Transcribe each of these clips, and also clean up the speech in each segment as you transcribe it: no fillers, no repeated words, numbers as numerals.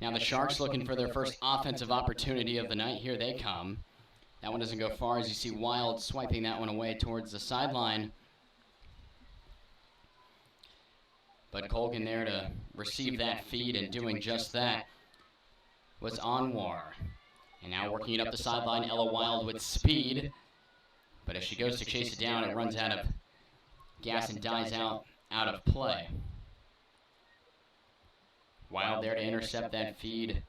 Now the Sharks looking for their first offensive opportunity of the night. Here they come. That one doesn't go far as you see Wild swiping that one away towards the sideline. But Colgan there to receive that feed, and doing just that was Anwar. And now working it up the sideline, Ella Wild with speed. But if she goes to chase it down, it runs out of gas and dies out of play. Wild there to intercept that feed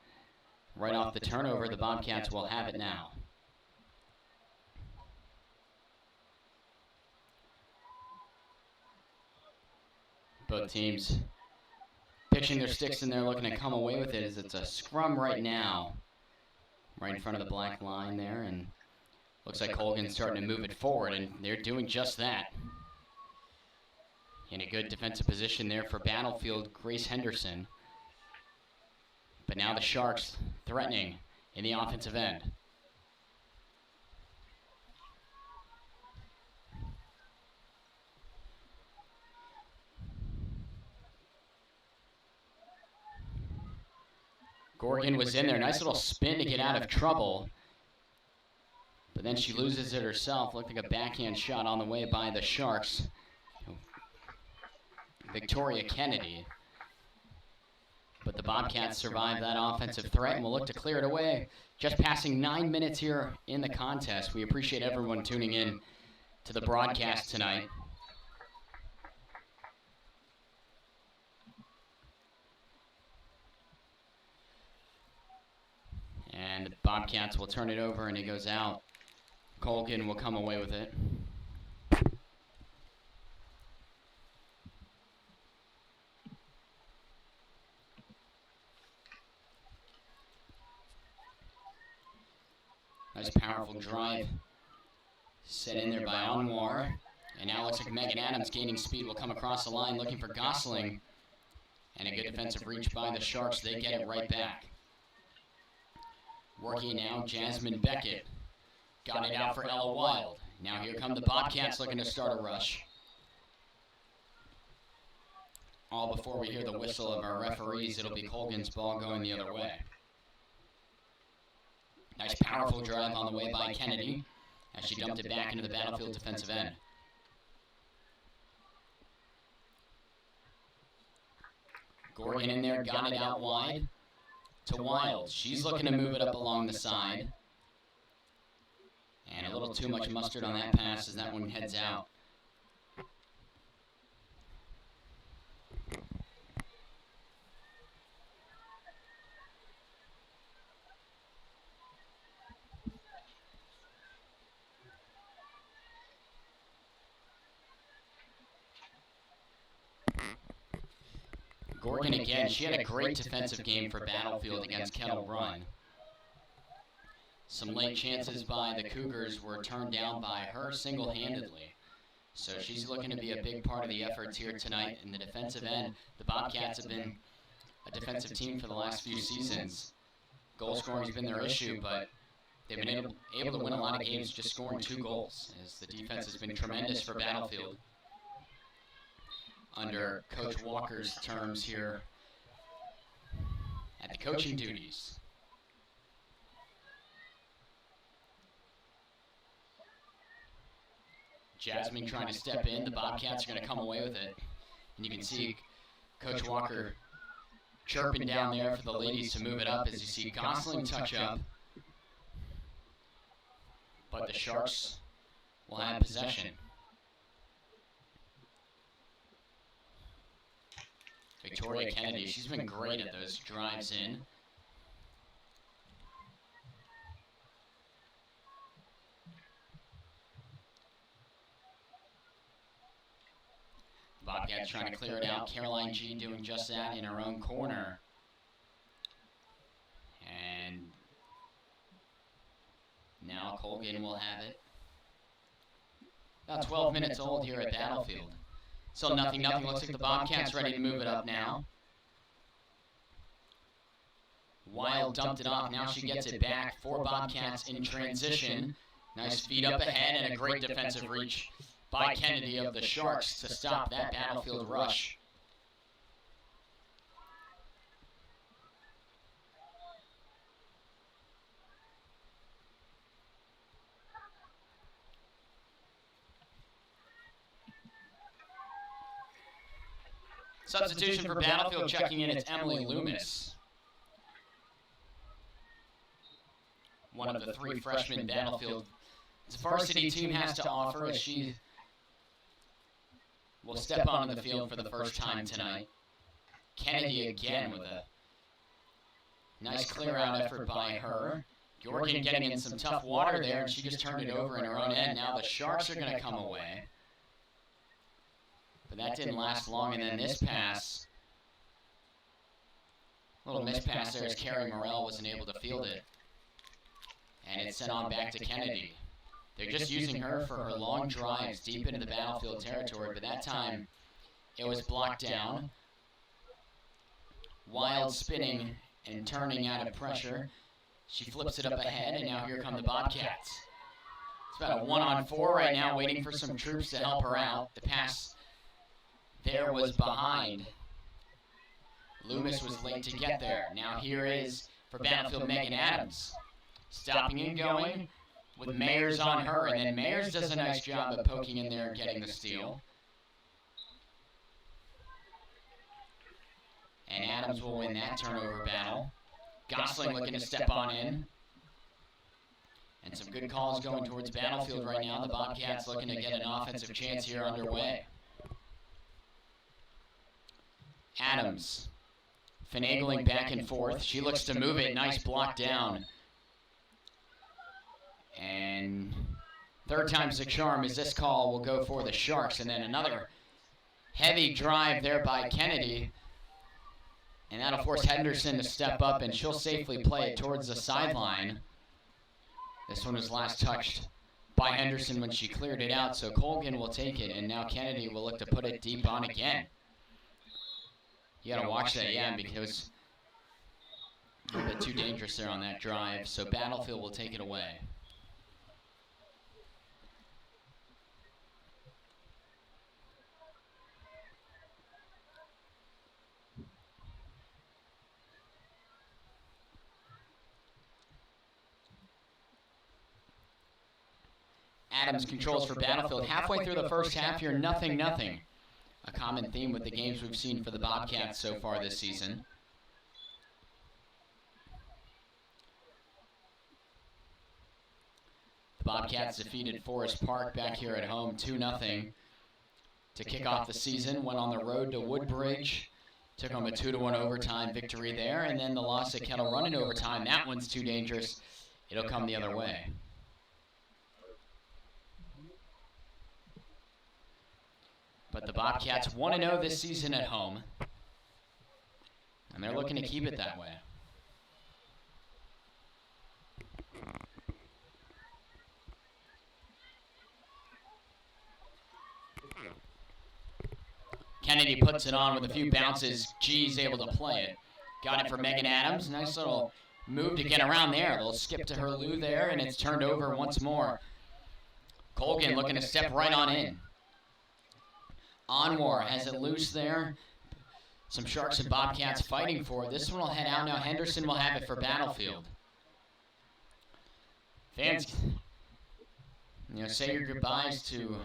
right off the turnover. The Bobcats will have it now. Both teams pitching their sticks in there, looking to come away with it as it's a scrum right now, right in front of the black line there, and looks like Colgan's starting to move it forward, and they're doing just that. In a good defensive position there for Battlefield, Grace Henderson. But now the Sharks threatening in the offensive end. Colgan was in there. Nice little spin to get out of trouble. But then she loses it herself. Looked like a backhand shot on the way by the Sharks. Victoria Kennedy. But the Bobcats survive that offensive threat and will look to clear it away. Just passing 9 minutes here in the contest. We appreciate everyone tuning in to the broadcast tonight. And the Bobcats will turn it over, and it goes out. Colgan will come away with it. Nice powerful drive set in there by Anwar. And now it looks like Megan Adams gaining speed will come across the line looking for Gosling. And a good defensive reach by the Sharks. They get it right back. Working now, Jasmine Beckett. Got it out for Ella Wild. Now here come the Bobcats looking to start a rush. All before we hear the whistle of our referees, it'll be Colgan's ball going the other way. Nice powerful drive on the way by Kennedy as she dumped it back into the Battlefield defensive end. Colgan in there, got it out wide to Wild. She's looking to move it up along the side. And a little too much mustard on that pass as that one heads out. Colgan again, she had a great defensive game for Battlefield against Kettle Run. Some late chances by the Cougars were turned down by her single-handedly. So she's looking to be a big part of the efforts here tonight in the defensive end. The Bobcats have been a defensive team for the last few seasons. Goal scoring has been their issue, but they've been able to win a lot of games just scoring 2 goals, as the defense has been tremendous for Battlefield under Coach Walker's terms here at the coaching duties. Jasmine trying to step in. The Bobcats are going to come away with it. And you can see Coach Walker chirping down there for the ladies to move it up as you see Gosling touch up. But the Sharks will have possession. Victoria Kennedy, she's been great at those drives in. Bobcats trying to clear it out. Caroline G doing just that in her own corner. And now Colgan will have it. About 12 minutes old here at Battlefield. Still nothing. Looks like the Bobcats ready to move it up now. Wild dumped it off. Now she gets it back for Bobcats in transition. Nice feed up ahead and a great defensive reach by Kennedy of the Sharks to stop that Battlefield rush. Substitution for Battlefield checking in, it's Emily Loomis. One of the 3 freshmen Battlefield varsity team has to offer as she will step onto the field for the first time tonight. Kennedy again with a nice clear-out effort by her. Colgan getting in some tough water there, and she just turned it over in her own end. Now the Sharks are going to come away. But that didn't last long, and then this pass, little mispass there as Carrie Morrell wasn't able to field it. And it's sent on back to Kennedy. They're just using her for her long drives deep into the Battlefield territory, but that time it was blocked down. Wild spinning and turning out of pressure. She flips it up ahead, and now here come the Bobcats. It's about a 1-on-4 right now, waiting for some troops to help her out. The pass there was behind. Loomis was late to get there. Now here is, for Battlefield, Megan Adams. Stopping and going with Mayers on her, and then Mayers does a nice job of poking in there and getting the steal. And Adams will win that turnover battle. Gosling looking to step on in. And some good calls going towards Battlefield right now. The Bobcats looking to get an offensive chance here underway. Adams finagling back and forth. She looks to move it. Nice block down. And third time's the charm as this call will go for the Sharks. And then another heavy drive there by Kennedy. And that'll force Henderson to step up, and she'll safely play it towards the sideline. This one was last touched by Henderson when she cleared it out, so Colgan will take it, and now Kennedy will look to put it deep on again. You gotta watch that, yeah, because a bit too dangerous there on that drive, so Battlefield will take it away. Adams controls for Battlefield. Halfway through the first half here, 0-0. A common theme with the games we've seen for the Bobcats so far this season. The Bobcats defeated Forest Park back here at home 2-0 to kick off the season. Went on the road to Woodbridge. Took home a 2-1 overtime victory there. And then the loss at Kettle Run in overtime. That one's too dangerous. It'll come the other way. But the Bobcats 1-0 this season at home. And they're looking to keep it that way. Kennedy puts it on with a few bounces. G's able to play it. Got it for Megan Adams. Nice little move to get around there. A little skip to her Lou there, and it's turned over once more. Colgan looking to step right on in. Anwar has it loose there. Some Sharks and Bobcats fighting for it. This one will head out now. Henderson will have it for Battlefield. Fans, say your goodbyes to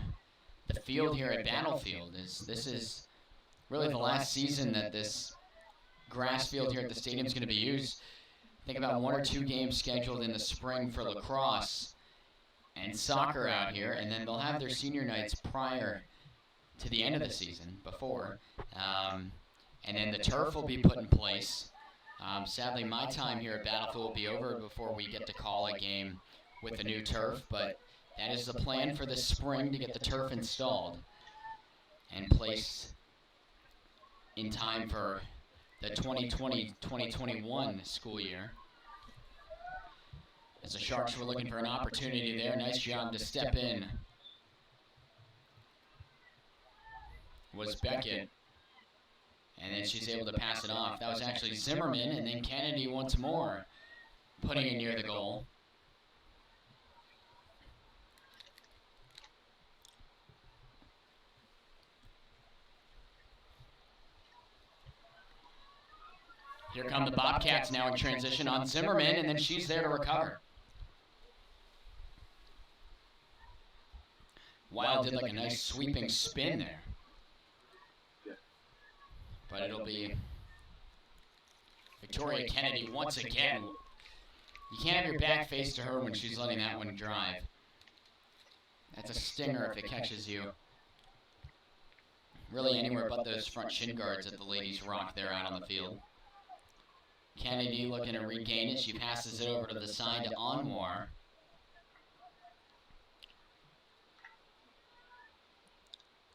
the field here at Battlefield. This is really the last season that this grass field here at the stadium is going to be used. Think about 1 or 2 games scheduled in the spring for lacrosse and soccer out here, and then they'll have their senior nights prior to the end of the season, before. And then the turf will be put in place. Sadly, my time here at Battlefield will be over before we get to call a game with the new turf, but that is the plan for this spring, to get the turf installed and placed in time for the 2020-2021 school year. As the Sharks were looking for an opportunity there, nice job to step in was Beckett, and then she's able to pass it off. That was actually Zimmerman, and then Kennedy once more putting it near the goal. Here come the Bobcats now in transition on Zimmerman, and then she's there to recover. Wild did like a nice sweeping spin there. But it'll be Victoria Kennedy once again. You can't have your back face to her when she's letting that one drive. That's a stinger if it catches you. Really anywhere but those front shin guards that the ladies rock there out on the field. Kennedy looking to regain it. She passes it over to the side to Onmore.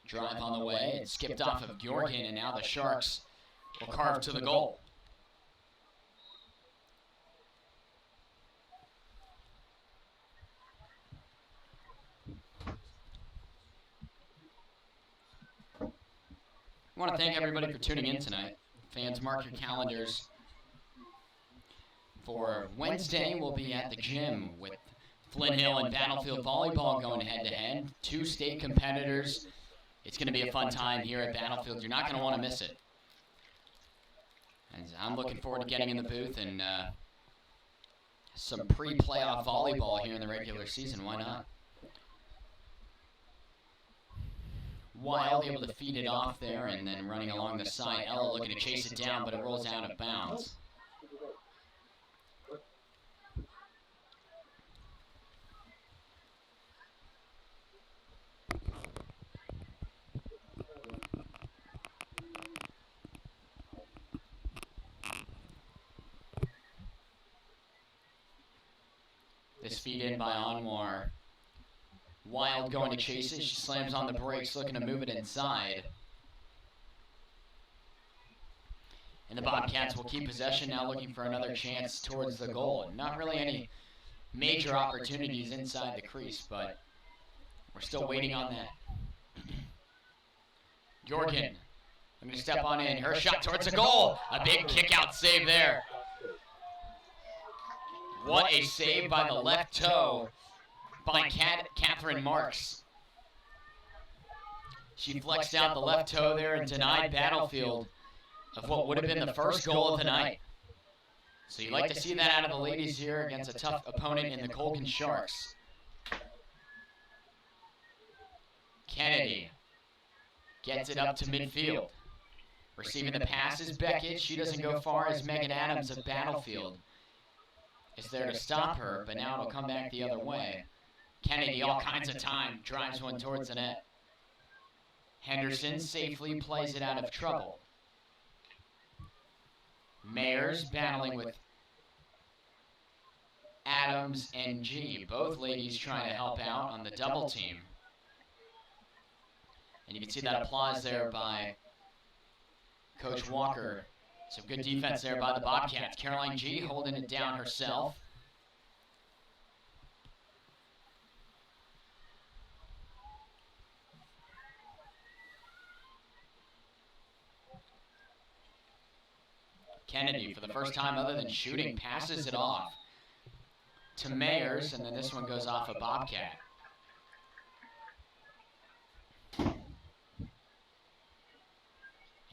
Drive on the way. It skipped off of Jorgen, and now the Sharks will carve to the goal. I want to thank everybody for tuning in tonight. Fans, mark your calendars. For Wednesday, we'll be at the gym with Flint Hill and Battlefield Volleyball going head-to-head. 2 state competitors. It's going to be a fun time here at Battlefield. You're not going to want to miss it. And I'm looking forward to getting in the booth and some pre-playoff volleyball here in the regular season. Why not? Wild able to feed it off there and then running along the side. Ella looking to chase it down, but it rolls out of bounds. This feed in by Onmore. Wild going to chase it. She slams on the brakes, looking to move it inside. And the Bobcats will keep possession now, looking for another chance towards the goal. Not really any major opportunities inside the crease, but we're still waiting on that. Jorgen, I'm going to step on in. Her shot towards the goal. A big kick-out save there. What a save by the left toe by Catherine Marks. She flexed out the left toe there and denied Battlefield of what would have been the first goal of the night. So you like to see that out of the ladies here against a tough opponent in the Colgan Sharks. Kennedy gets it up to midfield. Receiving the pass is Beckett. She doesn't go far as Megan Adams of Battlefield is there to stop her, but now it'll come back the other way. Kennedy, all kinds of time, drives one towards the net. Henderson safely plays it out of trouble. Mayers battling with Adams and G. Both ladies trying to help out on the double team. And you can see that applause there by Coach Walker. Some good defense there by the Bobcats. Caroline G holding it down herself. Kennedy, for the first time other than shooting, passes it off to Mayers, and then this one goes off a Bobcat.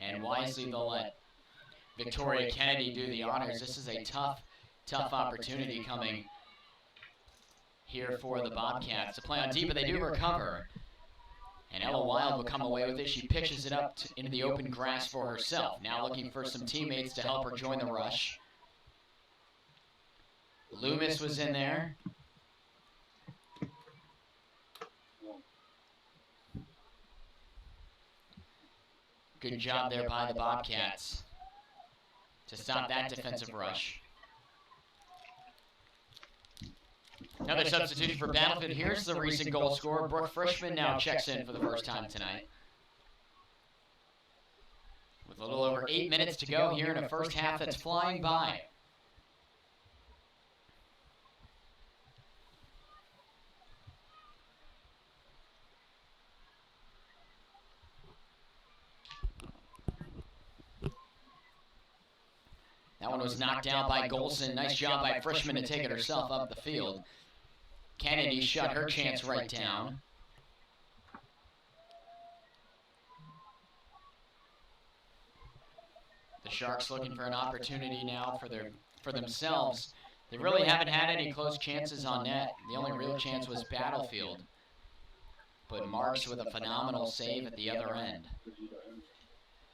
And wisely they'll let Victoria Kennedy do the honors. This is a tough opportunity coming here for the Bobcats to play on deep, but they do recover. And Ella Wild will come away with it. She pitches it up into the open grass for herself. Now looking for some teammates to help her join the rush. Loomis was in there. Good job there by the Bobcats to stop that defensive rush. Another substitution for Battlefield. Here's the recent goal scorer. Brooke Frischman now checks in for the first time tonight. With a little over 8 minutes to go here in a first half that's flying by. That one was knocked down by Golson. Nice job by Frischman to take it herself up the field. Kennedy shut her chance right down. The Sharks looking for an opportunity now for themselves. They really haven't had any close chances on net. The only real chance was Battlefield. But Marks with a phenomenal save at the other end.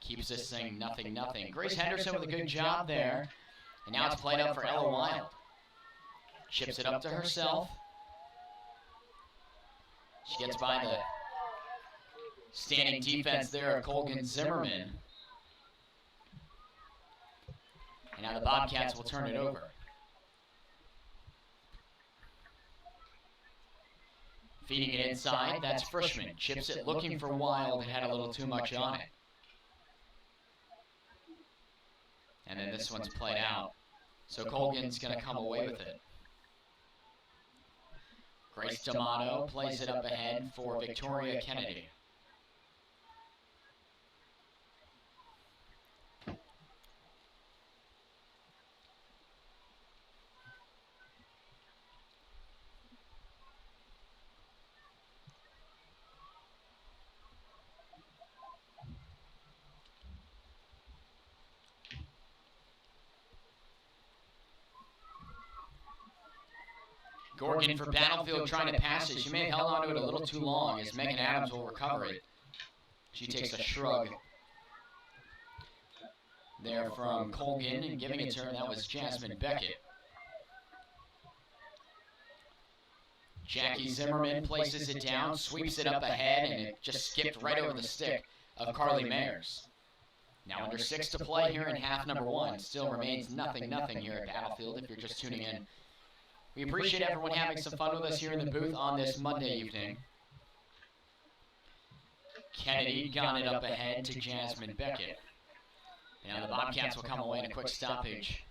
Keeps this thing 0-0. Grace Henderson with a good job there. And now it's played up for Ella Wild. Chips it up to herself. She gets by the standing defense there of Colgan Zimmerman. And now the Bobcats will turn it over. Feeding it inside, that's Frischman. Chips it looking for Wild and had a little too much on it. And then this one's played out. So Colgan's going to come away with it. Grace D'Amato plays it up ahead for Victoria Kennedy. Gorgon for Battlefield trying to pass it. She may have held onto it a little too long as Megan Adams will recover it. She takes a shrug there from Colgan and giving it to her. That was Jasmine Beckett. Jackie Zimmerman places it down, sweeps it up ahead, and it just skipped right over the stick of Carly Mayers. Now under 6 to play here in half number 1. Still remains 0-0 here at Battlefield if you're just tuning in. We appreciate everyone having some fun with us here in the booth on this Monday evening. Kennedy got it up ahead to Jasmine Beckett. Now the Bobcats will come away in a quick stoppage.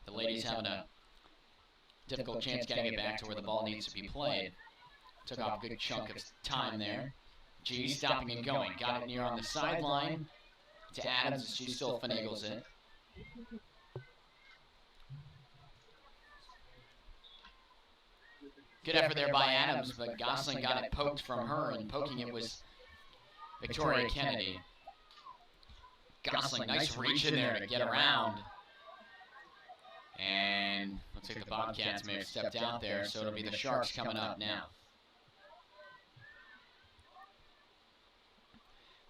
The ladies having a difficult chance getting it back to where the ball needs to be played. Took off a good chunk of time there. G stopping and going. Got it near on the sideline to Adams as she still finagles it. Good effort there by Adams, but Gosling got it poked from her, and poking it was Victoria Kennedy. Gosling, nice reach in there to get around. And looks like the Bobcats may have stepped out there, so it'll be the Sharks coming up now.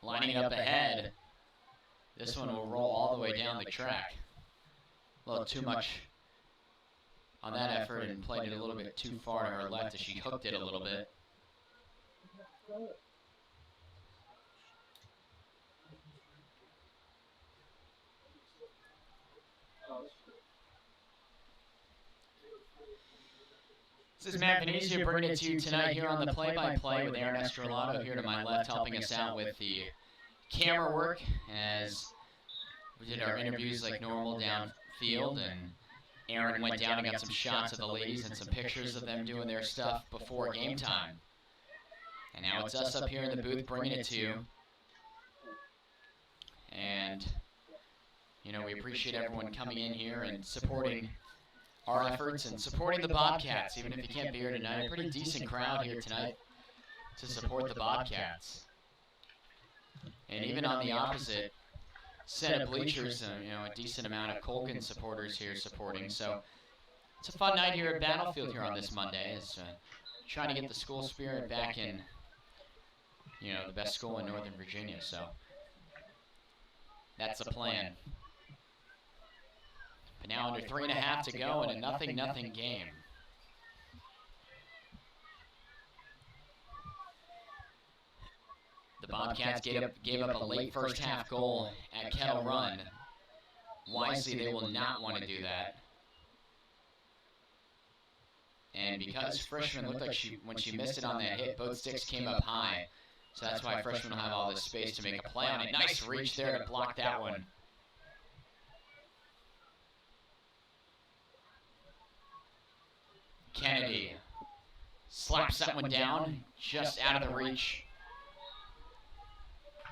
Lining it up ahead. This one will roll all the way down the track. A little too much on that effort and played it a little bit too far to her left as she hooked it a little bit. This is Matt Venezia bringing it to you tonight here on the play-by-play with Aaron Estrelato here to my left, helping us out with the camera work as we did our interviews like normal downfield, and Aaron went down and got some shots of the ladies and some pictures of them doing their stuff before game time. And now it's us up here in the booth bringing it to you. And, you know, we appreciate everyone coming in here and supporting our efforts and supporting the Bobcats, even if you can't be here tonight. A pretty decent crowd here tonight to support the Bobcats. And even on the opposite set of bleachers, you know, a decent amount of Colgan supporters here supporting. So it's a fun night here at Battlefield here on this Monday. Is trying to get the school spirit back in, you know, the best school in Northern Virginia. So that's the plan. But now under 3.5 to go in a 0-0 game. The Bobcats gave up a late first half goal at Kettle Run. Wisely, they will not want to do that. And because Frischman looked like when she missed it on that hit, both sticks came up high. So that's why Frischman will have all this space to make a play on it. Nice reach there to block that one. Kennedy slaps that one down just out of the reach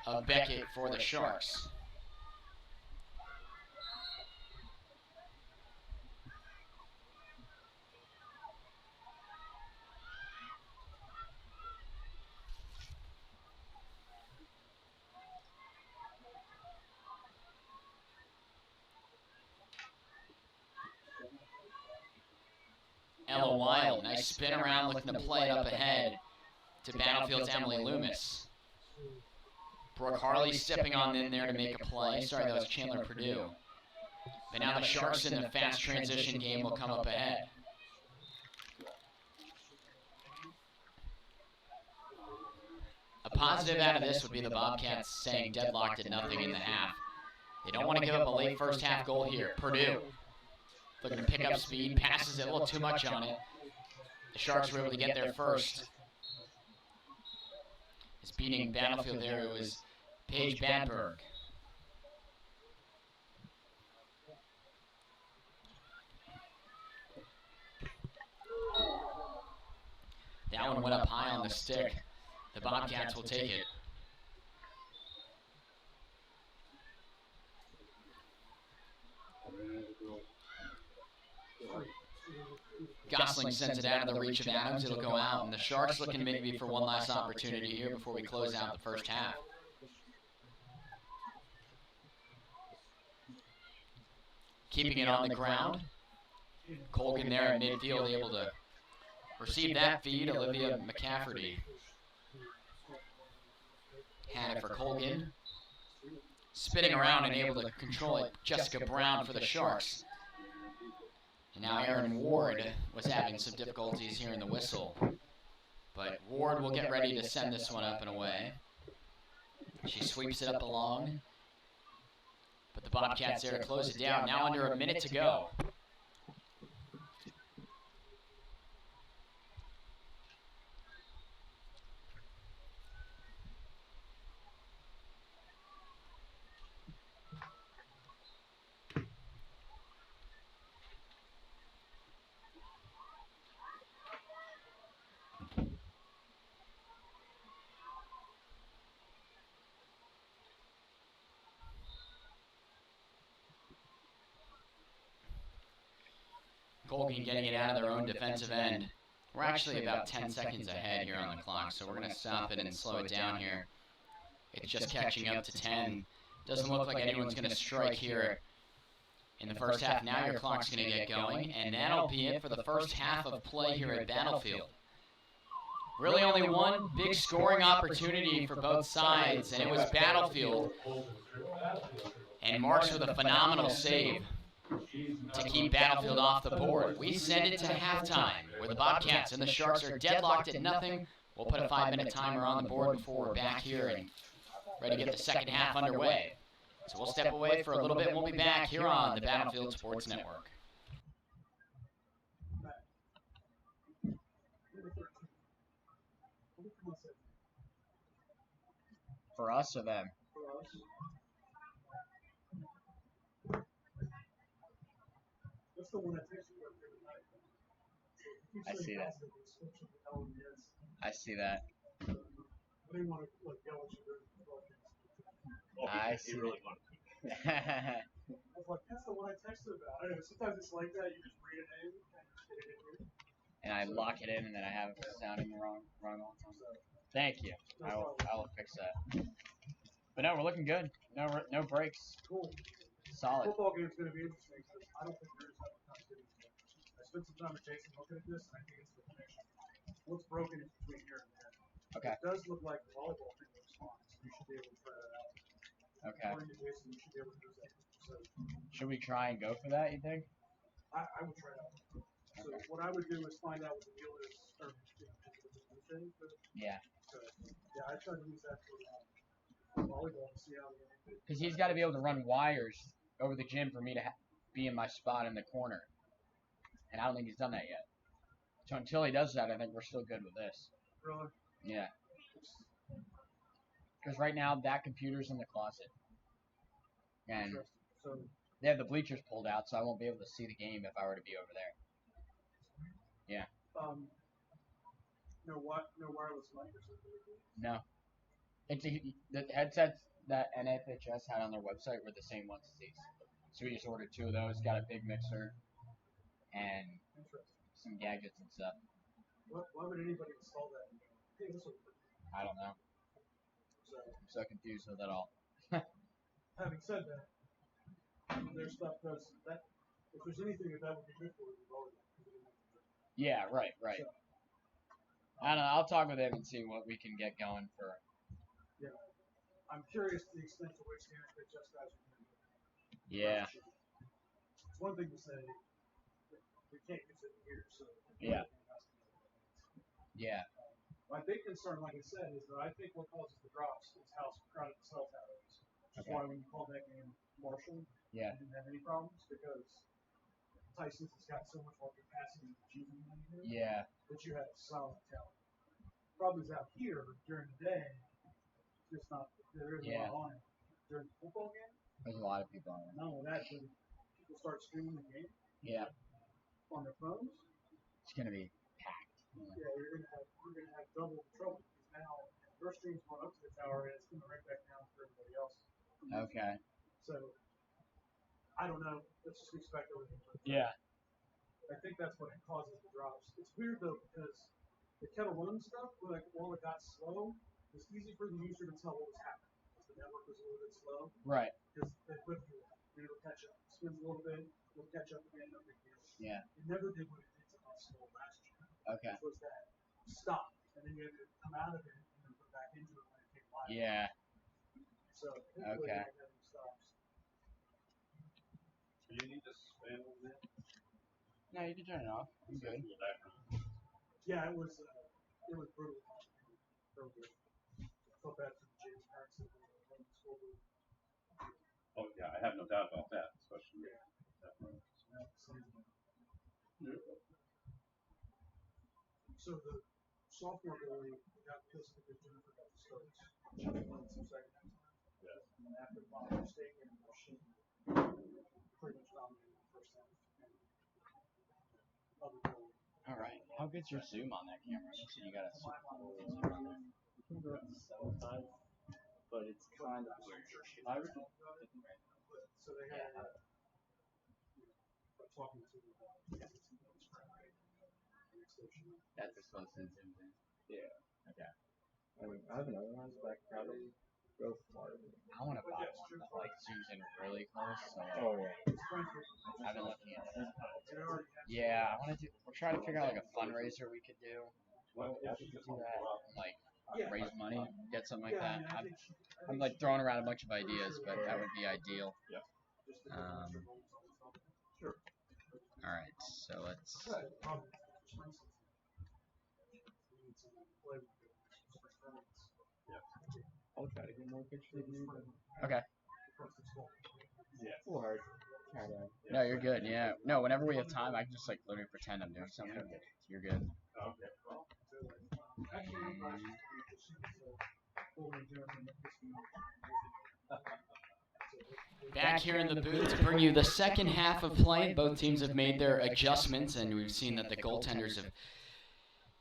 of Beckett for the Sharks. Ella Wild. Nice spin around, looking to play it up ahead to Battlefield's Emily Loomis. Brooke Harley stepping on in there to make a play. Sorry, that was Chandler Purdue. But now the Sharks in the fast transition game will come up ahead. A positive out of this would be the Bobcats saying deadlocked at nothing in the half. They don't want to give up a late first half goal here. Purdue looking to pick up speed, passes it a little too much on it. The Sharks were able to get there first. It's beating Battlefield there. It was Paige Badberg. That one went up high on the stick. The Bobcats will take it. Gosling sends it out of the reach of Adams. It'll go out, and the Sharks looking maybe for one last opportunity here before we close out the first half. Keeping it on the ground. Colgan there in midfield able to receive that feed. Olivia McCafferty had it for Colgan. Spinning around and able to control it, Jessica Brown for the Sharks. And now Erin Ward was having some difficulties here in the whistle. But Ward will get ready to send this one up and away. She sweeps it up along. But the Bobcats there to close it down. Now under a minute to go. Colgan getting it out of their own defensive end. We're actually about 10 seconds ahead here on the clock, so we're going to stop it and slow it down here. It's just catching up to 10. Doesn't look like anyone's going to strike here in the first half. Now your clock's going to get going, and that'll be it for the first half of play here at Battlefield. Really only one big scoring opportunity for both sides, and it was Battlefield. And Marks with a phenomenal save to keep Battlefield off the board. We send it to halftime, where the Bobcats and the Sharks are deadlocked at nothing. We'll put a 5-minute timer on the board before we're back here and ready to get the second half underway. So we'll step away for a little bit, and we'll be back here on the Battlefield Sports Network. For us or them? I see that. I see that. I see. Really want to. I was like, that's the one I texted about. I know sometimes it's like that. You just read a name and I lock it in, and then I have it sounding wrong all the time. Thank you. I will fix that. But no, we're looking good. No breaks. Cool. Solid. Football game's going to be interesting because I don't think there's that much activity. I spent some time with Jason looking at this, and I think it's the connection. What's broken is between here and there. Okay. It does look like the volleyball thing looks fine, so you should be able to try that out. Okay. According to Jason, you should be able to do that. So, should we try and go for that, you think? I would try it out. So what I would do is find out what the deal is, or yeah. So, yeah, I tried to use that for volleyball to see how the game. Because he's got to be able to run wires over the gym for me to be in my spot in the corner. And I don't think he's done that yet. So until he does that, I think we're still good with this. Really? Yeah. Because right now, that computer's in the closet. And they have the bleachers pulled out, so I won't be able to see the game if I were to be over there. Yeah. No wireless mic or something? No. The headsets that NFHS had on their website were the same ones as these. So we just ordered 2 of those, got a big mixer, and some gadgets and stuff. Why would anybody install that? Hey, this will work. I don't know. I'm so confused with it all. Having said that, their stuff does that. If there's anything that would be good for, we've already. Yeah, right. So, I don't know. I'll talk with him and see what we can get going for. yeah, I'm curious the extent to which the NHS guys are going to do. Yeah. It's one thing to say we can't use it here, so Yeah. Yeah. My big concern, like I said, is that I think what causes the drops is how crowded the cell tower is. That's why when you called that game Marshall, Yeah. you didn't have any problems because Tyson's has got so much more capacity than choosing than you do. Yeah. That you had a solid tower. Problem is out here during the day, just not there isn't a lot on it. During the football game, there's a lot of people on it. not only that, when people start streaming the game, yeah, on their phones, it's gonna be packed. Yeah, you're gonna have double the trouble because now your stream's going up to the tower and it's coming right back down for everybody else. Okay. So I don't know. Let's just expect everything. Yeah. I think that's what causes the drops. It's weird though because the Kettle One stuff, like while it got slow, it was easy for the user to tell what was happening because the network was a little bit slow. Right. Because they would do that. It'll catch up. Spins a little bit, it'll catch up again, no big deal. Yeah. It never did what it did to us last year. Okay. Which was that stop, and then you had to come out of it and then put back into it when it came live. Yeah. So okay. Stops. Do you need to spin a bit? No, you can turn it off. I'm good. Yeah, it was brutal. I felt bad for the James parents that were in the school. Oh yeah, I have no doubt about that, especially that room. So the sophomore goalie got pissed because Jennifer got the starts. She won some second half time. Yeah. And then after the mistake, she pretty much dominated the first half. All right. How good's your zoom on that camera? You said you got a super cool zoom on there. You can go up to 7 times, but it's kind of weird. I would So they had talking to That's as close as zoomed in. Yeah. Okay. I mean, I have another one, but I could probably go smarter. I want to buy one that like zooms in really close. So Oh yeah. I've been looking at that. Yeah, I want to do. We're trying to figure out like a fundraiser we could do. Well, yeah, We could do that, like raise money, get something like that. I'm like throwing around a bunch of ideas, but that would be ideal. Yeah. Sure. All right, so let's. Yeah. I'll try to get more pictures of you. Okay. Yeah. It's a little hard. Try to. No, you're good. Yeah. No, whenever we have time, I can just like literally pretend I'm doing something. You're good. Okay. Back here in the booth to bring you the second half of play. Both teams have made their adjustments, and we've seen that the goaltenders have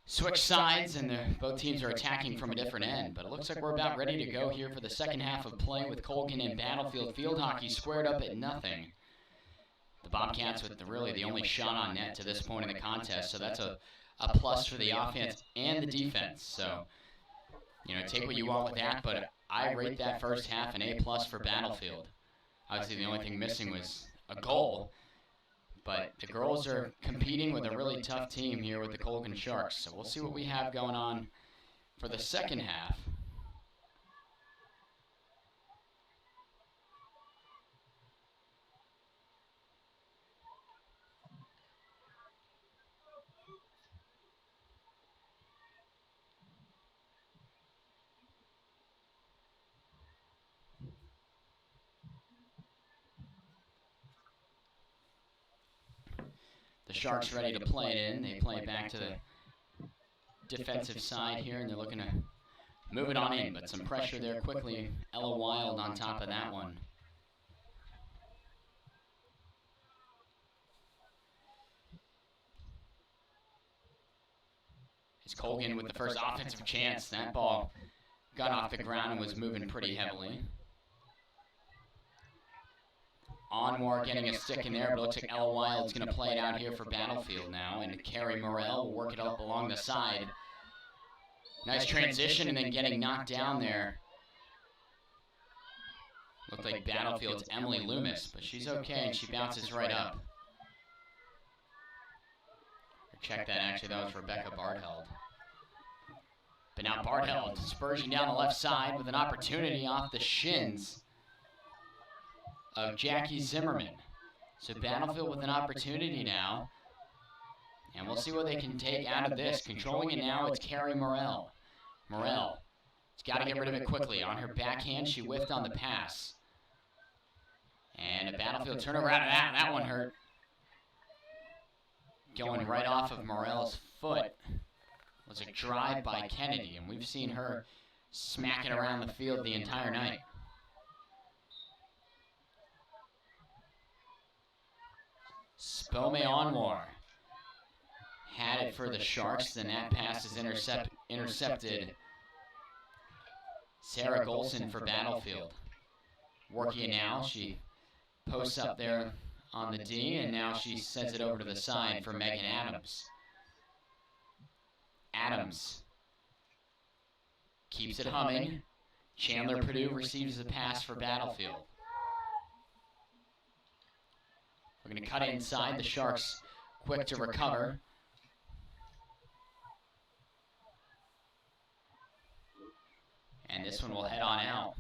switched sides, and both teams are attacking from a different end. But it looks like we're about ready to go here for the second half of play with Colgan and Battlefield Field Hockey squared up at 0. The Bobcats with really the only shot on net to this point in the contest, so that's a plus for the offense and the defense. So, take what you want with that, but I rate that first half an A+ for Battlefield. Obviously, the only thing missing was a goal, but the girls are competing with a really tough team here with the Colgan Sharks. So we'll see what we have going on for the second half. The Sharks ready to play it in. They play it back to the defensive side here, and they're looking to move it on in, but some pressure there quickly. Ella Wild on top of that one. It's Colgan with the first offensive chance. That ball got off the ground and was moving pretty heavily. Onwar getting a stick in there, but it looks like Ella Wild's going to play it out here for Battlefield now, and Carrie Morrell will work it up along the side. Nice transition, and then getting knocked down there. Looked like Battlefield's Emily Loomis, but she's okay, and she bounces right up. Check that, actually, that was Rebecca Bartheld. But now Bartheld spurging down the left side with an opportunity off the shins of Jackie Zimmerman. So Battlefield with an opportunity now. And we'll see what they can take out of this. Controlling it now, it's Carrie Morell. Morell has got to get rid of it quickly. On her backhand, she whiffed on the pass. And a Battlefield turnover out of that. That one hurt. Going right off of Morell's foot was a drive by Kennedy. And we've seen her smacking around the field the entire night. Spome Onwar had it for the Sharks, and that pass is intercepted. Sarah Golson for Battlefield. Working it now, she posts up there on the D, and now she sends it over to the side for Megan Adams. Adams keeps it humming. Chandler Purdue receives the pass for Battlefield. We're going to cut it inside. The Sharks quick to recover. And this one will head on out.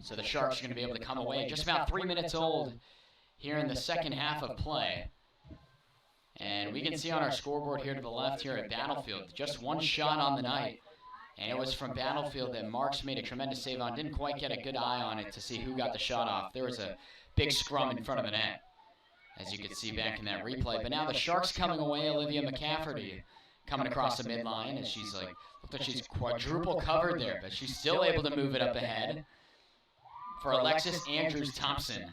So the Sharks are going to be able to come away. Just about 3 minutes old here in the second half of play. And we can see on our scoreboard here to the left here at Battlefield, just one shot on the night. And it was from Battlefield that Marks made a tremendous save on. Didn't quite get a good eye on it to see who got the shot off. There was a big scrum in front of the net, as you could see back in that replay. But now the Sharks coming away, Olivia McCafferty coming across the midline, and she's like, looked like she's quadruple covered there, but she's still able to move it up ahead for Alexis Andrews-Thompson.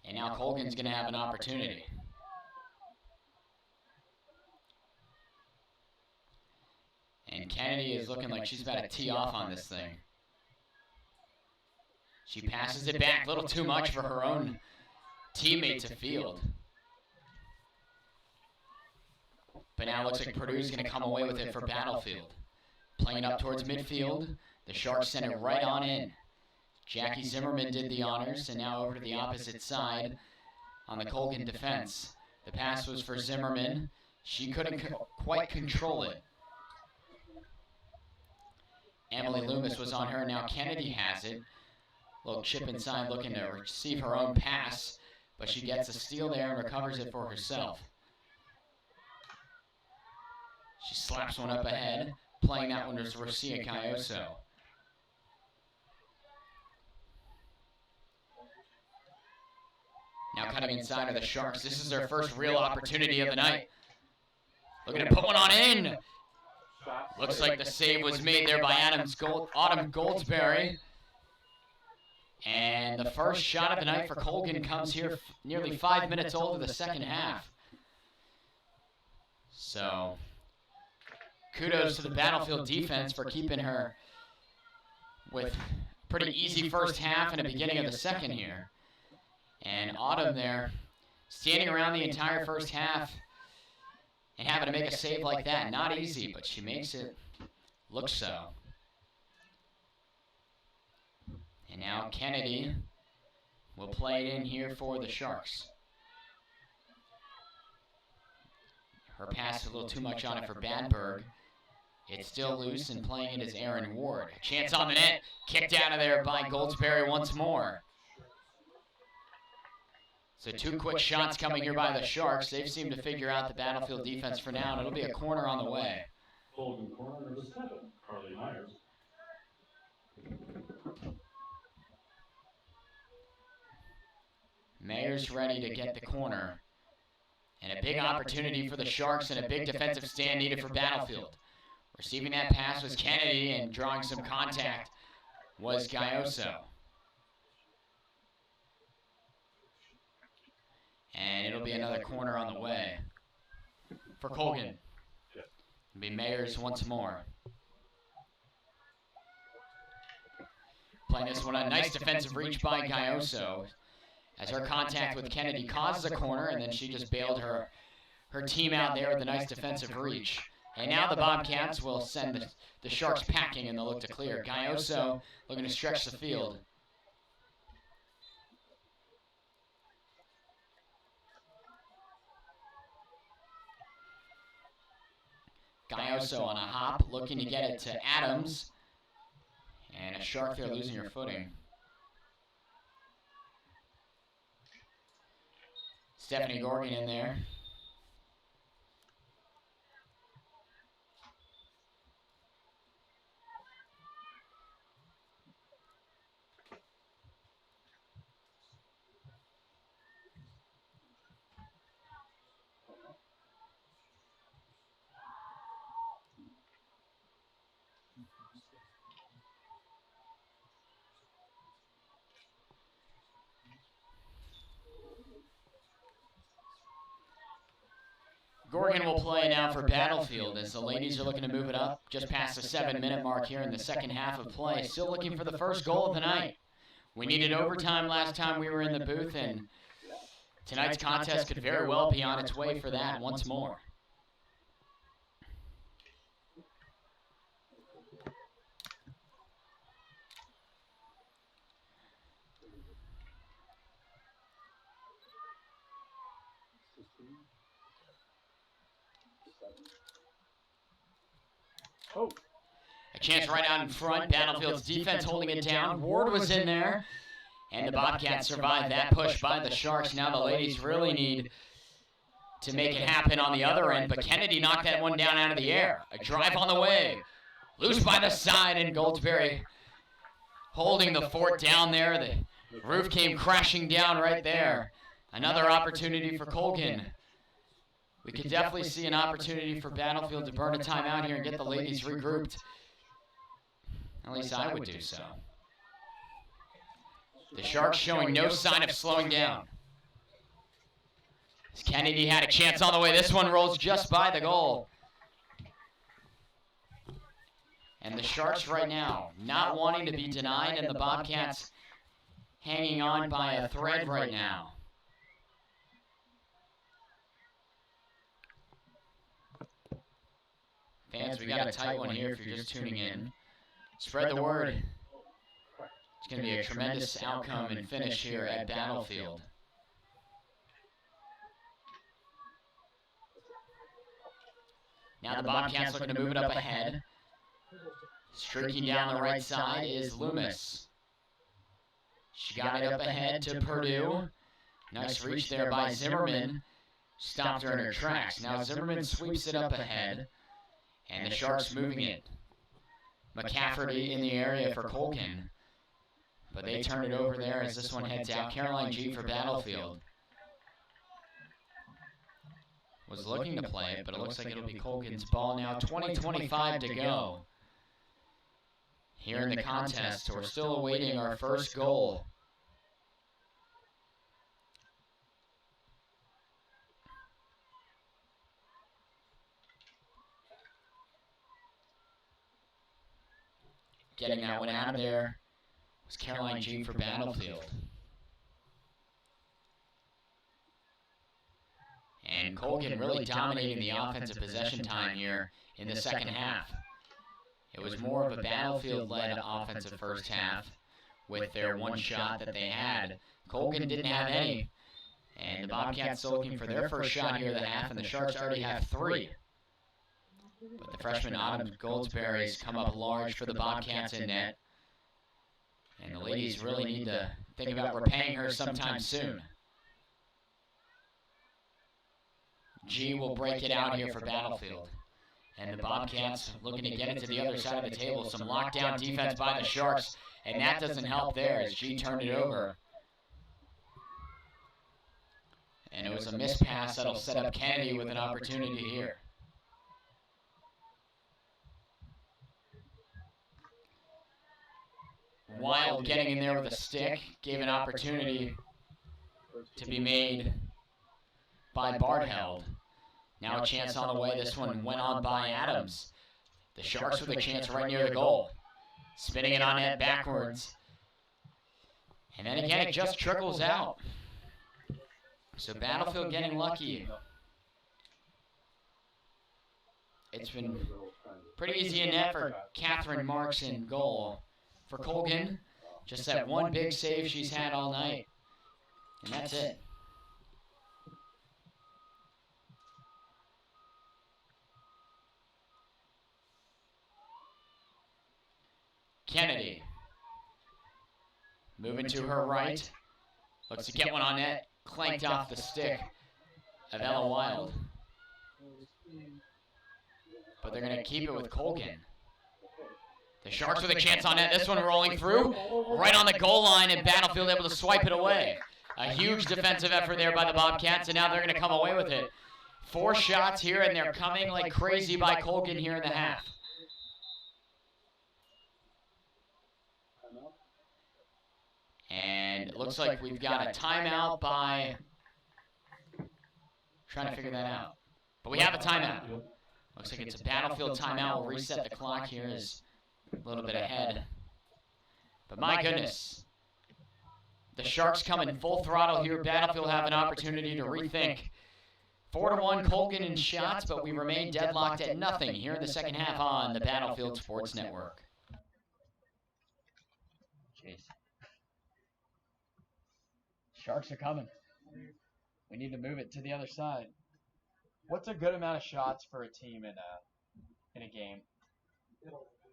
And now Colgan's going to have an opportunity. And Kennedy is looking like she's about to tee off on this thing. She passes it back a little too much for her own teammate to field. But now it looks like Purdue's going to come away with it for Battlefield. Playing up towards midfield. The Sharks send it right on in. Jackie Zimmerman did the honors, and now over to the opposite side on the Colgan defense. The pass was for Zimmerman. She couldn't quite control it. Emily Loomis was on her. Now Kennedy has it. Little chip inside looking to receive her own pass, but she gets a steal there and recovers it for herself. She slaps one up ahead. Playing that one is Rosia Cayoso. Now cutting inside of the Sharks. This is their first real opportunity of the night. Looking to put one on in. Looks like the save was made there by Autumn Goldsberry. And the first shot of the night for Colgan comes here nearly 5 minutes old of the second half. So, kudos to the Battlefield defense for keeping her with pretty easy first half and a beginning of the second here. And Autumn there, standing around the entire first half and having to make a save like that. Not easy, but she makes it look so. And now Kennedy will play it in here for the Sharks. Her pass a little too much on it for Badberg. It's still loose, and playing it is Aaron Ward. Chance on the net, kicked out of there by Goldsberry once more. So 2 quick shots coming here by the Sharks. They've seemed to figure out the Battlefield defense for now, and it'll be a corner on the way. Colgan corner number 7, Carly Myers. Mayer's ready to get the corner. And a big opportunity for the Sharks and a big defensive stand needed for Battlefield. Receiving that pass was Kennedy, and drawing some contact was Gayoso. And it'll be another corner on the way for Colgan. It'll be Mayers once more. Playing this one, a nice defensive reach by Gayoso, as her contact with Kennedy causes a corner, and then she just bailed her team out there with a nice defensive reach. And now the Bobcats will send the Sharks packing, and they'll look to clear. Gayoso looking to stretch the field. Ioso on a hop, looking to get it to Adams. And a Shark there losing your footing. Stephanie Gorgan in there. Gorgan will play now for Battlefield as the ladies are looking to move it up just past the 7-minute mark here in the second half of play. Still looking for the first goal of the night. We needed overtime last time we were in the booth, and tonight's contest could very well be on its way for that once more. Oh. A chance right out in front. Battlefield's defense holding it down. Ward was in there. And the Bobcats survived that push by the Sharks. Now the ladies really need to make it happen on the other end. But Kennedy knocked that one down out of the air. A drive on the way. Loose by the side, and Goldsberry holding the fort down there. The roof came crashing down right there. Another opportunity for Colgan. We could definitely see an opportunity for Battlefield to burn a timeout here and get the ladies regrouped. At least I would do so. The Sharks showing no sign of slowing down. Kennedy had a chance on the way. This one rolls just by the goal. And the Sharks right now not wanting to be denied, and the Bobcats hanging on by a thread right now. Fans, we got a tight one here if you're just tuning in. Spread the word. It's going to be a tremendous outcome and finish here at Battlefield. Now the Bobcats looking to move it up ahead. Streaking down the right side is Loomis. She got it up ahead to Purdue. Nice reach there by Zimmerman. Stopped her in her tracks. Now Zimmerman sweeps it up ahead. And the Sharks moving it. McCafferty in the area for Colgan. But they turn it over there as this one heads out. Caroline G for Battlefield. Was looking to play it, but it looks like it'll be Colgan's ball now. 20-25 to go. Here in the contest, we're still awaiting our first goal. Getting that one out of there was Caroline G for Battlefield. And Colgan really dominating the offensive possession time here in the second half. It was more of a Battlefield-led offensive first half with their one shot that they had. Colgan didn't have any. And the Bobcats still looking for their first shot here of the half, and the Sharks already have 3. But the freshman Autumn Goldsberry's come up large for the Bobcats in net. And the ladies really need to think about repaying her sometime soon. G will break it out here for Battlefield. And the Bobcats looking to get it to the other side of the table. Some lockdown defense by the Sharks. And that doesn't help there as G turned it over. And it was a missed pass that'll set up Kennedy with an opportunity here. Wild getting in there with a stick, gave an opportunity to be made by Bartheld. Now a chance on the way. This one went on by Adams. The Sharks with a chance right near the goal. Spinning it on net backwards. And then again, it just trickles out. So Battlefield getting lucky. It's been pretty easy in net for Catherine Marks in goal. For Colgan, just that one big save she's had all night. And that's it. Kennedy. Moving to her right. Looks to get one on net. Clanked off the stick of Ella Wild. But they're going to keep it with Colgan. The Sharks with a chance on net. This one rolling through. Right on the goal line, and Battlefield able to swipe it away. A huge defensive effort there by the Bobcats, and now they're going to come away with it. 4 shots here, and they're coming like crazy by Colgan here in the half. And it looks like we've got a timeout by... Trying to figure that out. But we have a timeout. Looks like it's a Battlefield timeout. We'll reset the clock here. Is a little bit ahead. But my goodness. The Sharks coming full throttle here. Battlefield have an opportunity to rethink. 4-1 Colgan in shots, but we remain deadlocked at nothing here in the second half on the Battlefield Sports Network. Jeez. Sharks are coming. We need to move it to the other side. What's a good amount of shots for a team in a game? It all depends.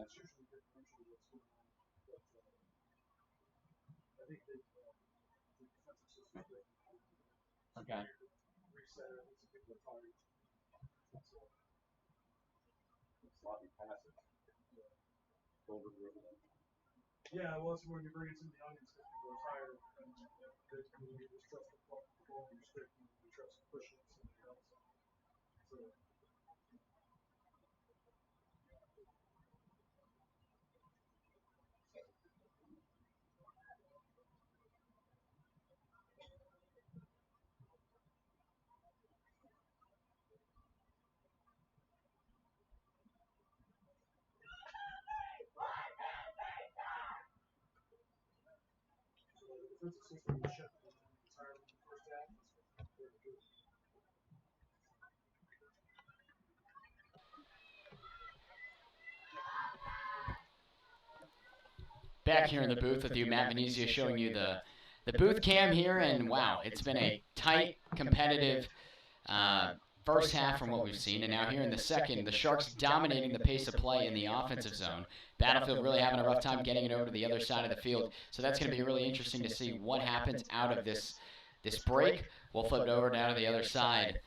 It's usually differential what's going on. But, I think the defensive system Okay. reset it. It's a big target. Sloppy passes. Over the river. Yeah, well, it's when you bring it to the audience because people are tired. And you just trust the ball in your stick and you trust pushing it to somebody else. So, the defensive system was shut down entirely in the first half. It's very good. Back here in the booth with you, Matt Venezia, showing you the booth cam here, and wow, it's been a tight, competitive first half from what we've seen, and now here in the second, the Sharks dominating the pace of play in the offensive zone. Battlefield really having a rough time getting it over to the other side of the field, so that's going to be really interesting to see what happens out of this break. We'll flip it over now to the other side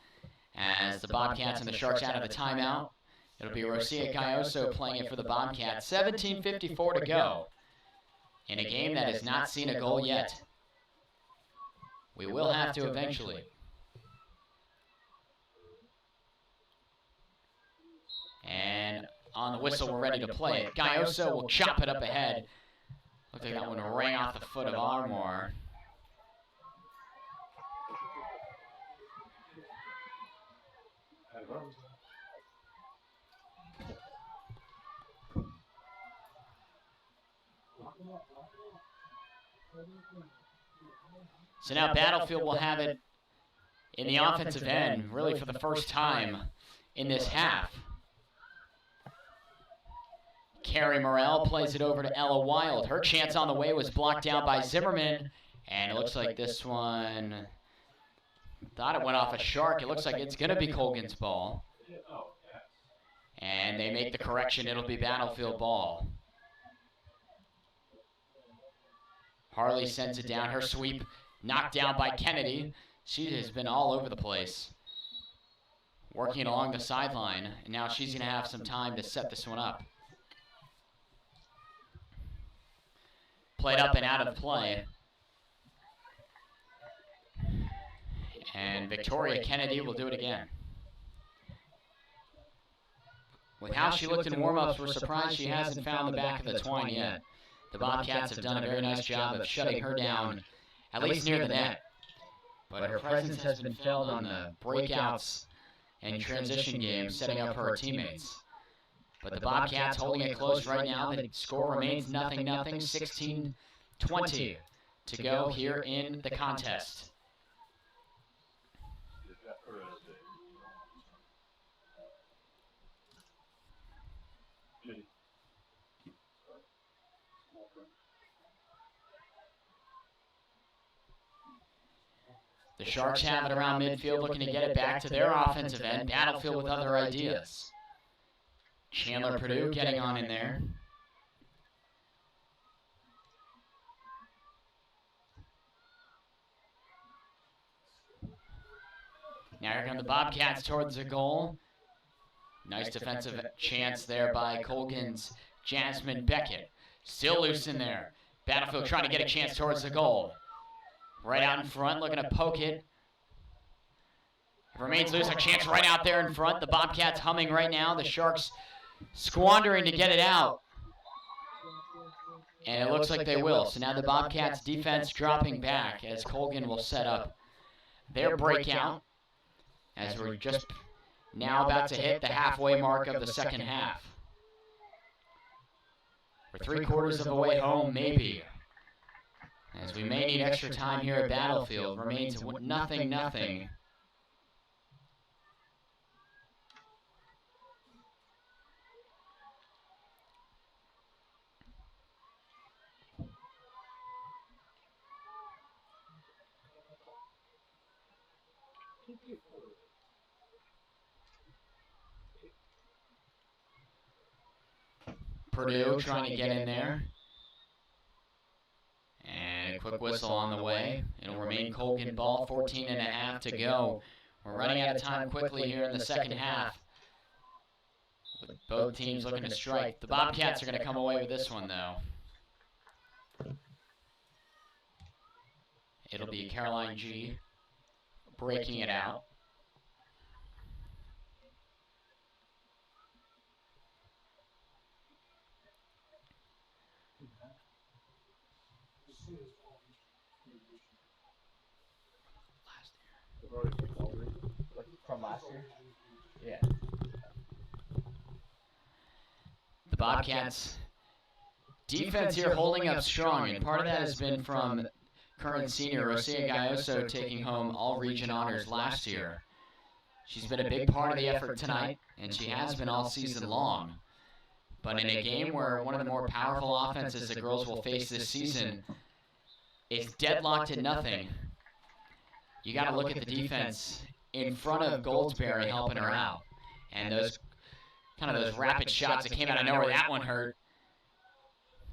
as the Bobcats and the Sharks out of the timeout. It'll be Rosia Gayoso playing it for the Bobcats. 17:54 to go in a game that has not seen a goal yet. We will have to eventually. And on the whistle, we're ready to play it. Gayoso will chop it up ahead. Looks like that one rang off the foot of Armour. So now Battlefield will have it in the offensive end, really for the first time in this half. Carrie Morrell plays it over to Ella Wild. Her chance on the way was blocked down by Zimmerman. And it looks like this one, thought it went off a Shark. It looks like it's going to be Colgan's ball. And they make the correction. It'll be Battlefield ball. Harley sends it down. Her sweep knocked down by Kennedy. She has been all over the place, working along the sideline. And now she's going to have some time to set this one up. Played up and out of play. And Victoria Kennedy will do it again. With how she looked in warm-ups, we're surprised she hasn't found the back of the twine yet. The Bobcats have done a very nice job of shutting her down, at least near the net. But her presence has been felt on the breakouts and transition games, setting up her teammates. But the Bobcats holding it close right now. The score remains 0-0, 16-20 to go here in the contest. The Sharks have it around midfield, looking to get it back to their offensive end. Battlefield with other ideas. Chandler Purdue getting on in there. Now here come the Bobcats towards the goal. Nice defensive chance there by Colgan's Jasmine Beckett. Still loose in there. Battlefield trying to get a chance towards the goal. Right out in front, looking to poke it. It remains loose, a chance right out there in front. The Bobcats humming right now. The Sharks squandering to get it out. And it looks like they will. So now the Bobcats defense dropping back as Colgan will set up their breakout as we're just now about to hit the halfway mark of the second half. We're 3/4 of the way home, maybe. As we may need extra time here at Battlefield. Remains 0-0. Purdue trying to get in there. And a quick whistle on the way. It'll remain Colgan ball, 14.5 to go. We're running out of time quickly here in the second half, with both teams looking to strike. The Bobcats are going to come away with this one, though. It'll be Caroline G breaking it out. From last year? Yeah. The Bobcats defense here holding up strong, and part of that has been from current senior Rosia Gayoso taking home all region honors last year. She's been a big part of the effort tonight, and she has been all season long. But in a game where one of the more powerful offenses the girls will face this season is deadlocked at nothing, you got to look at the defense in front of Goldsberry helping her out. And those rapid shots that came out of nowhere, that one hurt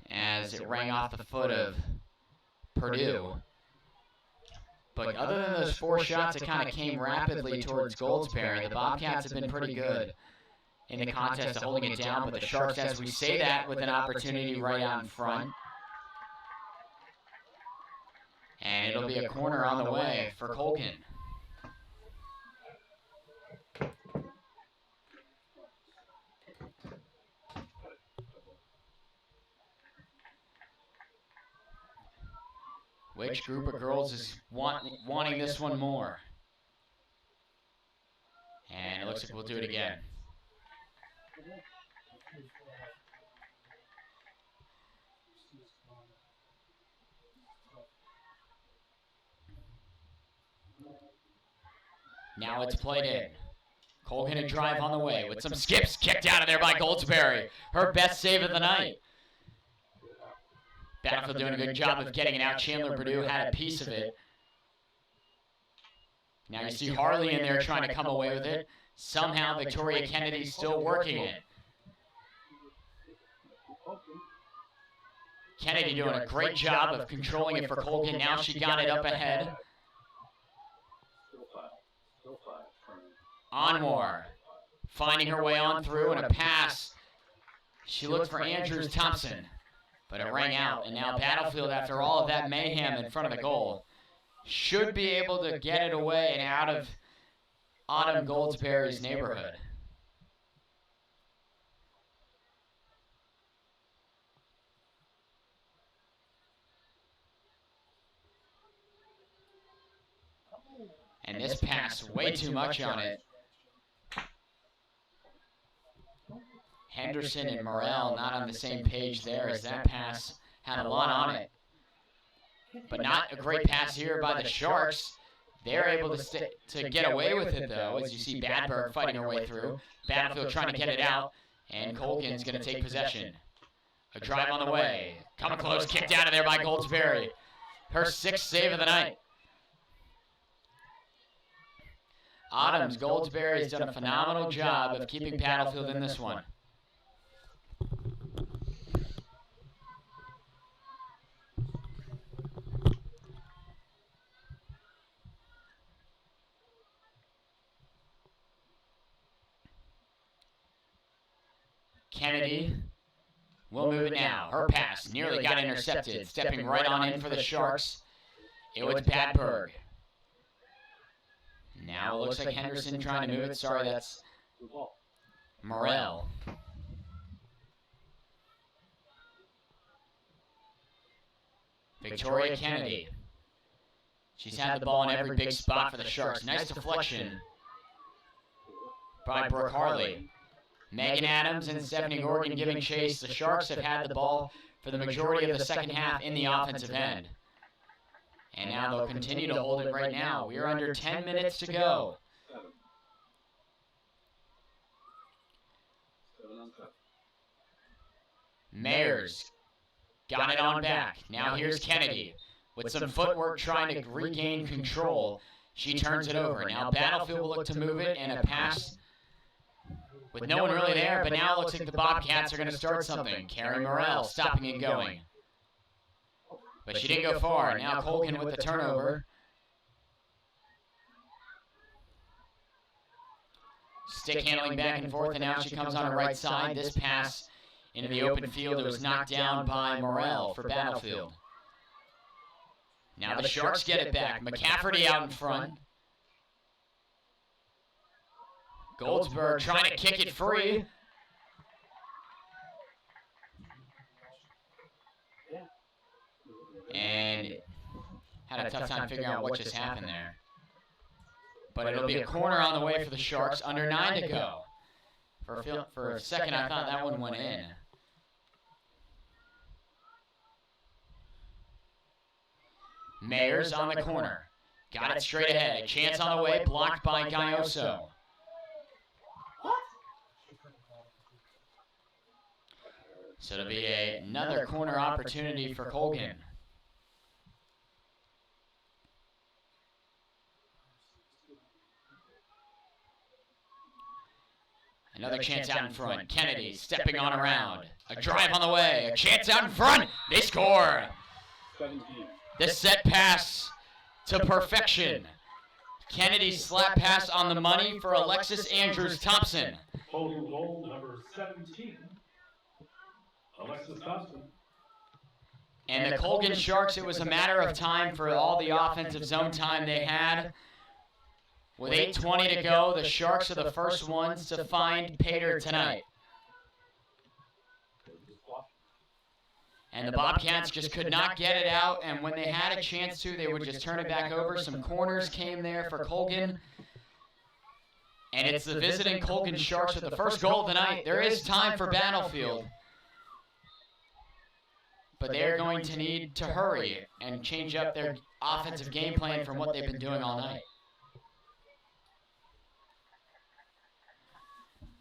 as it rang off the foot of Purdue. But other than those 4 shots that kind of came rapidly towards Goldsberry, the Bobcats have been pretty good in the contest of holding it down. But the Sharks, as we say that, with an opportunity right out in front. And it'll be a corner on the way for Colgan. Which group of girls is wanting this one more? And it looks like we'll do it again. Now it's played in. Colgan a drive on the way with some skips kicked out of there by Goldsberry. Her best save of the night. Battlefield doing a good job of getting it out. Chandler Purdue had a piece of it. Now you see Harley in there trying to come away with it. Somehow Victoria Kennedy still working it. Kennedy doing a great job of controlling it for Colgan. Now she got it up ahead. Onmore finding her way on through, and a pass. She looked for Andrews Thompson, but it rang out. And now Battlefield, after all of that mayhem in front of the goal, should be able to get it away and out of Autumn Goldsberry's neighborhood. And this pass, way too much on it. Henderson and Morrell not on the same page there, as that pass had a lot on it. But not a great pass here by the Sharks. They're able to get away with it, though, as you see Badberg fighting her way through. Battlefield trying to get it out, and Colgan's going to take possession. A drive on the way. Coming close, kicked out of there by Goldsberry. Her 6th save of the night. Autumn's Goldsberry has done a phenomenal job of keeping Battlefield in this one. Kennedy will move it now. Her pass nearly got intercepted. Stepping right on in for the Sharks, it was Badberg. Now it looks like Henderson trying to move it. Sorry, that's Morel. Victoria Kennedy. She's had the ball in every big spot for the Sharks. Nice deflection by Brooke Harley. Megan Adams and Stephanie Gorgon giving chase. The Sharks have had the ball for the majority of the second half in the offensive end. And now they'll continue to hold it right now. We are under 10 minutes to go. Mayers got it on back. Now here's Kennedy with some footwork trying to regain control. She turns it over. Now Battlefield will look to move it, and a pass with no one really there, but now it looks like the Bobcats are going to start something. Carrie Morel stopping and going. But she didn't go far. Now Colgan with the turnover. Stick handling back and forth, and now she comes on her right side. This pass into the open field, it was knocked down by Morel for Battlefield. Now the Sharks get it back. McCafferty out in front. Goldsberg trying to kick it free. And had a tough time figuring out what just happened there. But it'll be a corner on the way for the Sharks. Under 9 to go. For a second, I thought that one went in. Mayers on the corner. Got it straight ahead. A chance on the way. Blocked by Gaioso. So it'll be another corner opportunity for Colgan. Another chance out in front. Kennedy stepping on around. A drive on the way. A chance out in front. They score. 17. This set pass to perfection. Kennedy's slap pass on the money for Alexis Andrews-Thompson. Total goal number 17. Alexis Thompson. And the Colgan Sharks, it was a matter of time for all the offensive zone time they had. With 8:20 to go, the Sharks are the first ones to find Pater tonight. And the Bobcats just could not get it out, and when they had a chance to, they would just turn it back over. Some corners came there for Colgan. And it's the visiting Colgan Sharks with the first goal of the night. There is time for Battlefield. But they're going to need to hurry and change up their offensive game plan from what they've been doing all night.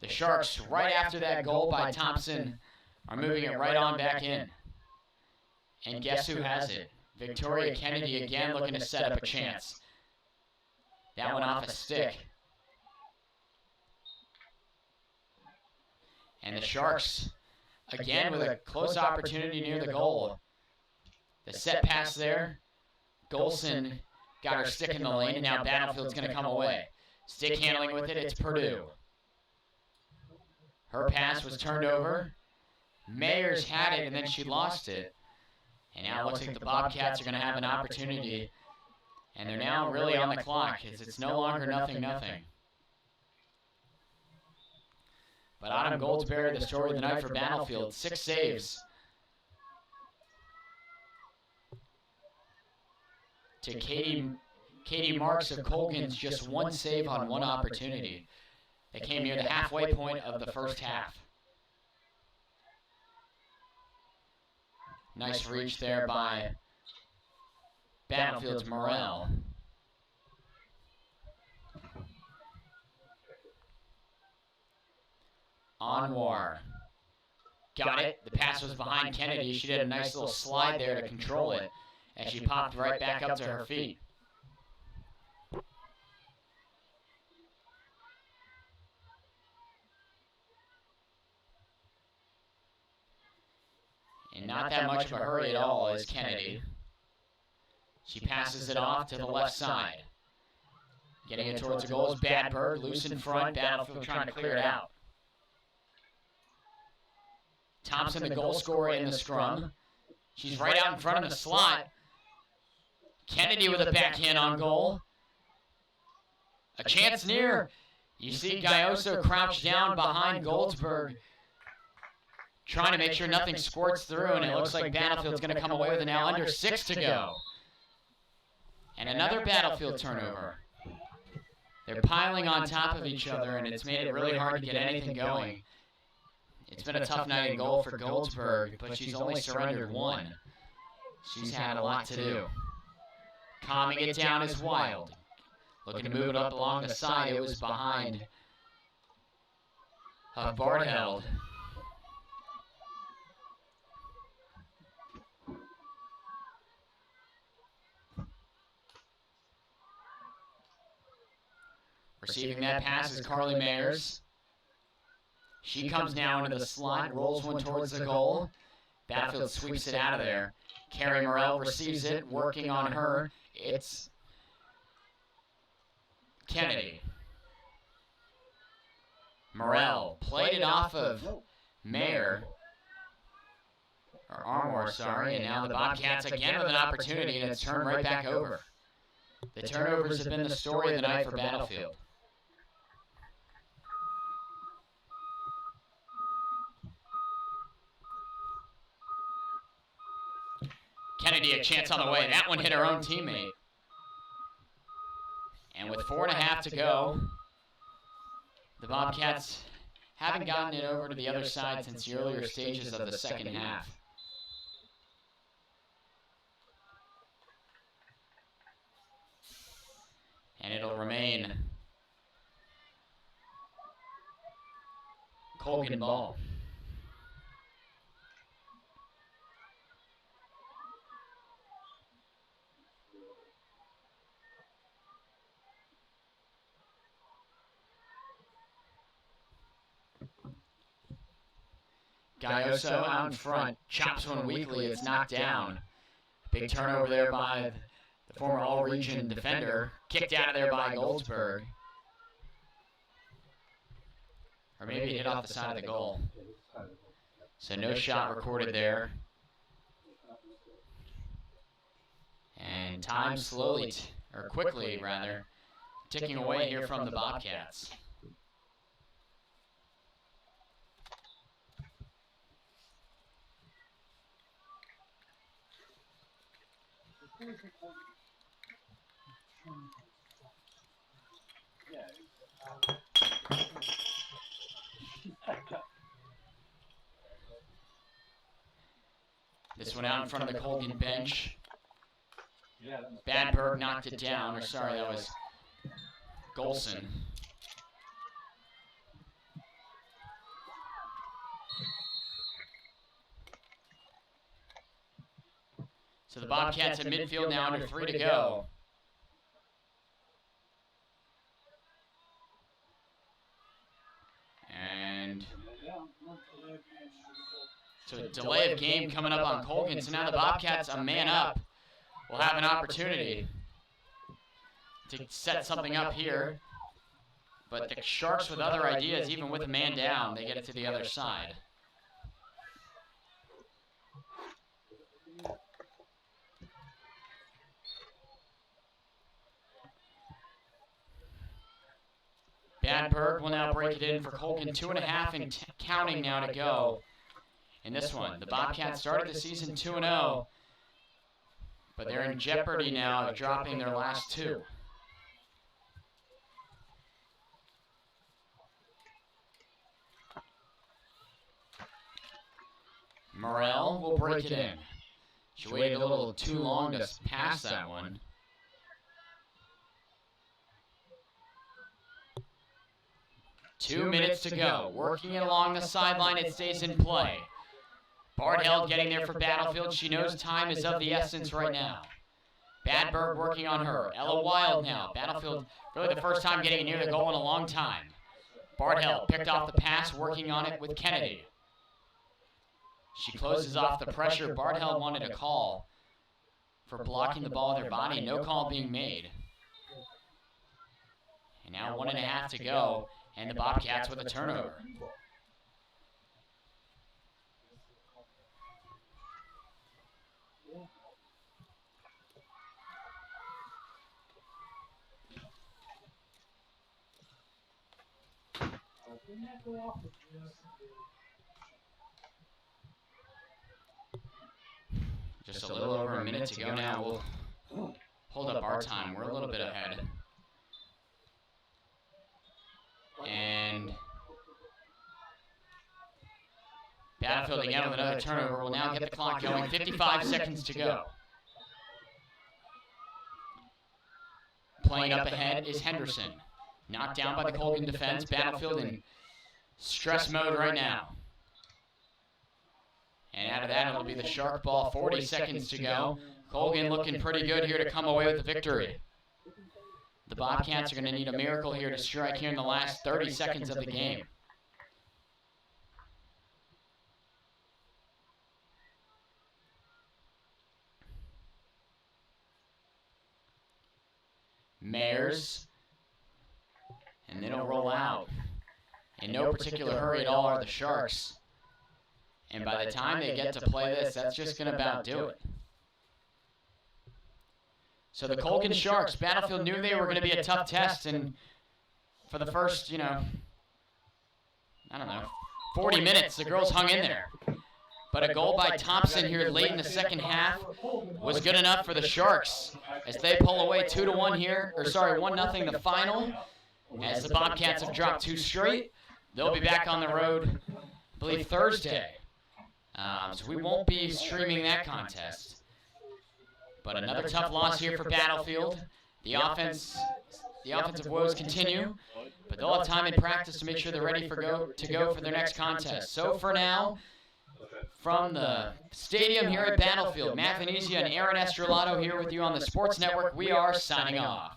The Sharks, right after that goal by Thompson, are moving it right on back in. And guess who has it? Victoria Kennedy again looking to set up a chance. That one off a stick. And the Sharks, again with a close opportunity near the goal. The set pass there. Golson got her stick in the lane, and now Battlefield's going to come away. Stick handling with it, it's Purdue. Her pass was turned over. Mayers had it, and then she lost it. And now it looks like the Bobcats are going to have an opportunity. And they're now really on the clock. It's no longer 0-0. But Autumn Goldsberry, the story of the night for Battlefield. 6 saves. To Katie Marks of Colgan's just 1 save on 1 opportunity. They came near the halfway point of the first half. Nice reach there by Battlefield's Morel. Anwar. Got it. The pass was behind Kennedy. She did a nice little slide there to control it as she popped right back up to her feet. And not that much of a hurry at all is Kennedy. She passes it off to the left side. Getting it towards the goal is Badberg, loose in front. Battlefield trying to clear it out. Thompson, the goal scorer in the scrum. She's right out in front of the slot. Kennedy with a backhand on goal. A chance near. You see Gayoso crouched down behind Goldsberg, trying to make sure nothing squirts through, and it looks like Battlefield's going to come away with it now. Under 6 to go. And another Battlefield turnover. They're piling on top of each other, and it's made it really hard to get anything going. It's been a tough night in goal for Goldsberg, but she's only surrendered 1. She's had a lot to do. Calming it down is Wild. Looking to move it up along the side. It was behind Bartheld. Receiving that pass is Carly Mayers. She comes now into the slot, rolls one towards the goal. Battlefield sweeps it out of there. Carrie Morrell receives it, working on her. It's Kennedy. Morrell played it off of Mayer. Or Armour, sorry, and now the Bobcats again with an opportunity, and it's turned right back over. The turnovers have been the story of the night for Battlefield. Kennedy a chance on the way. That one hit her own teammate. And with 4.5 to go, the Bobcats haven't gotten it over to the other side since the earlier stages of the second half. And it'll remain Colgan ball. Gayoso out in front, chops one weakly, it's knocked down. Big turnover there by the former All-Region defender, kicked out of there by Goldsberg. Or maybe it hit off the side of the goal. So no shot recorded there. And time slowly, or quickly rather, ticking away here from the Bobcats. This one out in front of the Colgan bench. Badberg knocked it down, or sorry, that was Golson. So the Bobcats at midfield now under 3 to go. And so a delay of game coming up on Colgan. So now the Bobcats, a man up, will have an opportunity to set something up here. But the Sharks with other ideas, even with a man down, they get it to the other side. Badberg will now break it in for Colgan. 2.5 and counting now to go in this one. The Bobcats started the season 2-0, but they're in jeopardy now of dropping their last 2. Morrell will break it in. She waited a little too long to pass that one. Two minutes to go. Working it along the sideline, it stays in play. Bartheld getting there for Battlefield. She knows time is of the essence right now. Badberg working on her. Ella Wild now. Battlefield really the first time getting near the goal in a long time. Bartheld picked off the pass, working on it with Kennedy. She closes off the pressure. Bartheld wanted a call for blocking the ball with her body. No call being made. And now 1.5 to go. And the Bobcats with a turnover. Didn't that go off? Just a little over a minute to go now. We'll hold up our time. We're a little bit ahead. And Battlefield again with another turnover will now get the clock going. 55 seconds to go. Playing up ahead is Henderson. Knocked down by the Colgan defense. Battlefield in stress mode right now. And out of that, it'll be the Shark ball. 40 seconds to go. Colgan looking pretty good here to come away with the victory. The Bobcats are going to need a miracle here to strike here in the last 30 seconds of the game. Mares. And then it'll roll out. In no particular hurry at all are the Sharks. And by the time they get to play this, that's just going to about do it. So the Colgan Sharks, Battlefield knew they were going to be a tough test, and for the first, 40 minutes, the girls hung in there. But a goal by Thompson here late in the second half was good enough for the Sharks as they pull away 2-1 here, 1-0 the final. As the Bobcats have dropped 2 straight, they'll be back on the road, I believe, Thursday. So we won't be streaming that contest. But another tough loss here for Battlefield. The offensive woes continue, but they'll have time in practice to make sure they're ready to go for their next contest. So for now, from the stadium here at Battlefield, Matt Venezia and Aaron Estrelato here with you on the Sports Network. We are signing off.